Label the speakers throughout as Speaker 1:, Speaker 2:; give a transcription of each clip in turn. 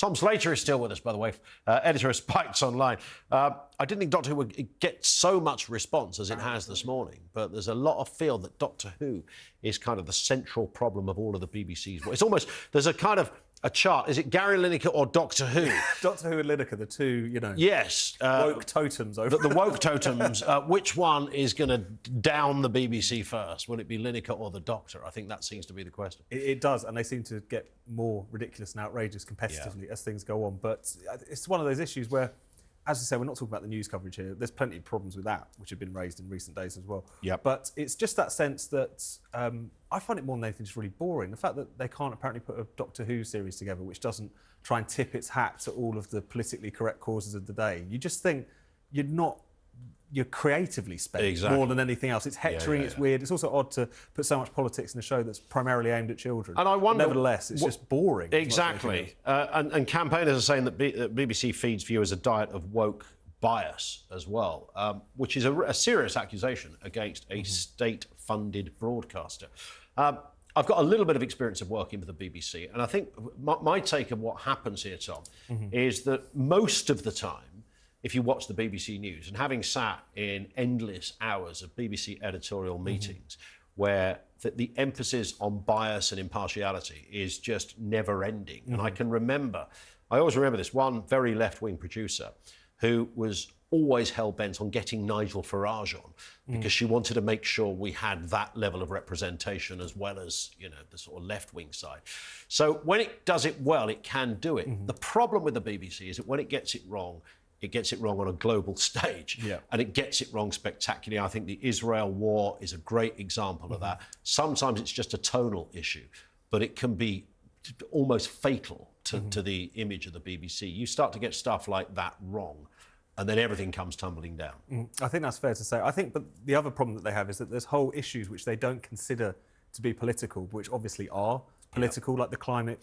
Speaker 1: Tom Slater is still with us, by the way, editor of Spikes Online. I didn't think Doctor Who would get so much response as it has this morning, but there's a lot of feel that Doctor Who is kind of the central problem of all of the BBC's. It's almost, there's a kind of a chart. Is it Gary Lineker or Doctor Who?
Speaker 2: Doctor Who and Lineker, the two,
Speaker 1: Yes.
Speaker 2: woke totems over
Speaker 1: the woke totems. Which one is going to down the BBC first? Will it be Lineker or the Doctor? I think that seems to be the question.
Speaker 2: It does, and they seem to get more ridiculous and outrageous competitively as things go on. But it's one of those issues where, as I say, we're not talking about the news coverage here. There's plenty of problems with that, which have been raised in recent days as well.
Speaker 1: Yep.
Speaker 2: But it's just that sense that I find it more than anything just really boring. The fact that they can't apparently put a Doctor Who series together which doesn't try and tip its hat to all of the politically correct causes of the day. You just think you're creatively spent more than anything else. It's hectoring, it's weird. It's also odd to put so much politics in a show that's primarily aimed at children.
Speaker 1: And I wonder...
Speaker 2: Nevertheless, it's just boring.
Speaker 1: Exactly. And campaigners are saying that BBC feeds viewers a diet of woke bias as well, which is a serious accusation against a state-funded broadcaster. I've got a little bit of experience of working with the BBC, and I think my take of what happens here, Tom, is that most of the time, if you watch the BBC News, and having sat in endless hours of BBC editorial meetings where the emphasis on bias and impartiality is just never-ending. And I always remember this one very left-wing producer who was always hell-bent on getting Nigel Farage on because she wanted to make sure we had that level of representation as well as, the sort of left-wing side. So when it does it well, it can do it. The problem with the BBC is that when it gets it wrong on a global stage, and it gets it wrong spectacularly. I think the Israel war is a great example of that. Sometimes it's just a tonal issue, but it can be almost fatal to the image of the BBC. You start to get stuff like that wrong, and then everything comes tumbling down.
Speaker 2: I think that's fair to say. But the other problem that they have is that there's whole issues which they don't consider to be political, which obviously are political, like the climate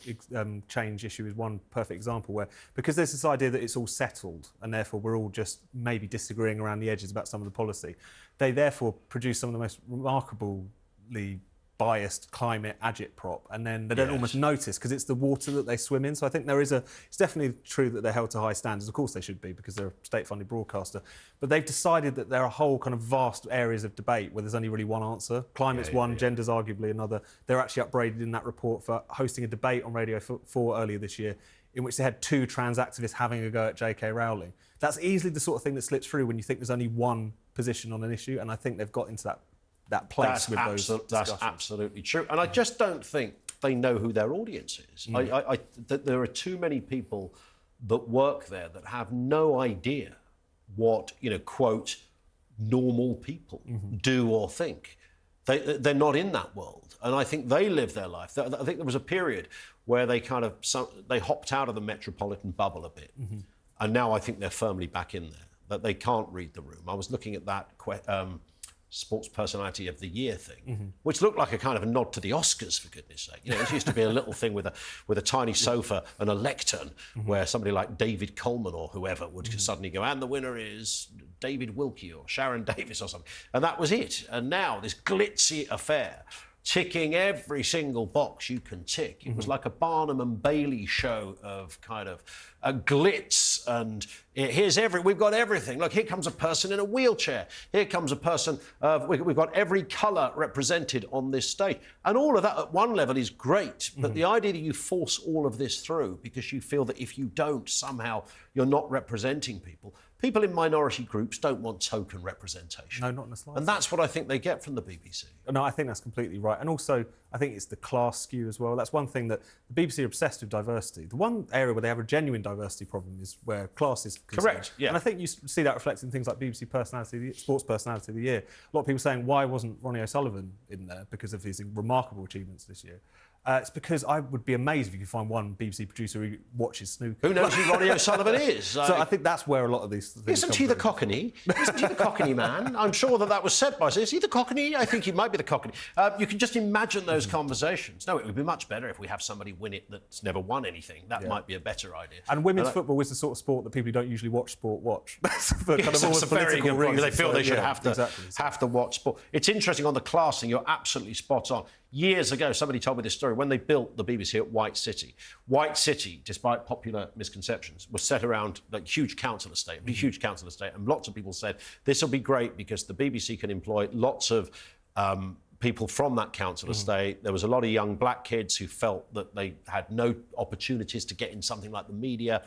Speaker 2: change issue is one perfect example where, because there's this idea that it's all settled and therefore we're all just maybe disagreeing around the edges about some of the policy, they therefore produce some of the most remarkably biased climate agitprop, and then they don't almost notice because it's the water that they swim in. So I think it's definitely true that they're held to high standards. Of course they should be because they're a state-funded broadcaster. But they've decided that there are whole kind of vast areas of debate where there's only really one answer. Climate's one, gender's arguably another. They're actually upbraided in that report for hosting a debate on Radio 4 earlier this year in which they had two trans activists having a go at J.K. Rowling. That's easily the sort of thing that slips through when you think there's only one position on an issue, and I think they've got into that place with those discussions.
Speaker 1: That's absolutely true. And I just don't think they know who their audience is. There are too many people that work there that have no idea what, quote, normal people do or think. They're not in that world. And I think they live their life. I think there was a period where they they hopped out of the Metropolitan bubble a bit. And now I think they're firmly back in there, that they can't read the room. I was looking at that Sports Personality of the Year thing, which looked like a kind of a nod to the Oscars, for goodness sake. It used to be a little thing with a tiny sofa and a lectern where somebody like David Coleman or whoever would suddenly go, and the winner is David Wilkie or Sharon Davis or something. And that was it. And now this glitzy affair, ticking every single box you can tick. It was like a Barnum and Bailey show of kind of a glitz, and we've got everything. Look, here comes a person in a wheelchair. Here comes a person, we've got every colour represented on this stage. And all of that at one level is great, but the idea that you force all of this through because you feel that if you don't, somehow you're not representing people. People in minority groups don't want token representation.
Speaker 2: No, not in the slightest.
Speaker 1: And that's what I think they get from the BBC.
Speaker 2: No, I think that's completely right. And also, I think it's the class skew as well. That's one thing that the BBC are obsessed with diversity. The one area where they have a genuine diversity problem is where class is concerned.
Speaker 1: Correct, yeah.
Speaker 2: And I think you see that reflected in things like BBC Sports Personality of the Year. A lot of people saying, why wasn't Ronnie O'Sullivan in there because of his remarkable achievements this year? It's because I would be amazed if you could find one BBC producer who watches snooker.
Speaker 1: Who knows who Ronnie O'Sullivan is?
Speaker 2: So I think that's where a lot of these things
Speaker 1: Isn't he the Cockney? Isn't he the Cockney man? I'm sure that was said by us. Is he the Cockney? I think he might be the Cockney. You can just imagine those conversations. No, it would be much better if we have somebody win it that's never won anything. That might be a better idea.
Speaker 2: And women's football is the sort of sport that people who don't usually watch sport watch.
Speaker 1: That's a very good point. They feel they should have to watch sport. It's interesting on the class thing. You're absolutely spot on. Years ago, somebody told me this story. When they built the BBC at White City, despite popular misconceptions, was set around like huge council estate, and lots of people said this will be great because the BBC can employ lots of people from that council estate. There was a lot of young black kids who felt that they had no opportunities to get in something like the media.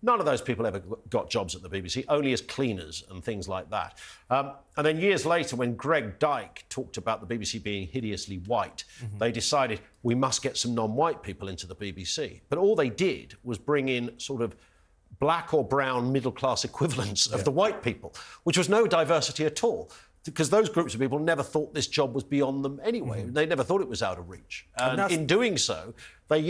Speaker 1: None of those people ever got jobs at the BBC, only as cleaners and things like that. And then years later, when Greg Dyke talked about the BBC being hideously white, they decided we must get some non-white people into the BBC. But all they did was bring in sort of black or brown middle-class equivalents of the white people, which was no diversity at all. Because those groups of people never thought this job was beyond them anyway. They never thought it was out of reach. And in doing so, they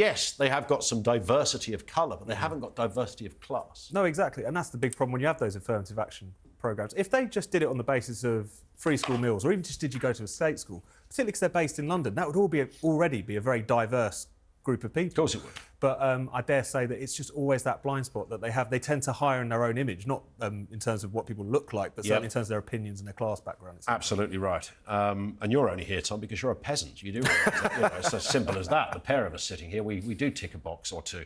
Speaker 1: have got some diversity of colour, but they haven't got diversity of class.
Speaker 2: No, exactly. And that's the big problem when you have those affirmative action programmes. If they just did it on the basis of free school meals, or even just did you go to a state school, particularly because they're based in London, that would already be a very diverse group of people.
Speaker 1: Of course it would.
Speaker 2: But I dare say that it's just always that blind spot that they have. They tend to hire in their own image, not in terms of what people look like, but certainly in terms of their opinions and their class background.
Speaker 1: Absolutely right. And you're only here, Tom, because you're a peasant. You do. It's as simple as that. The pair of us sitting here, we do tick a box or two.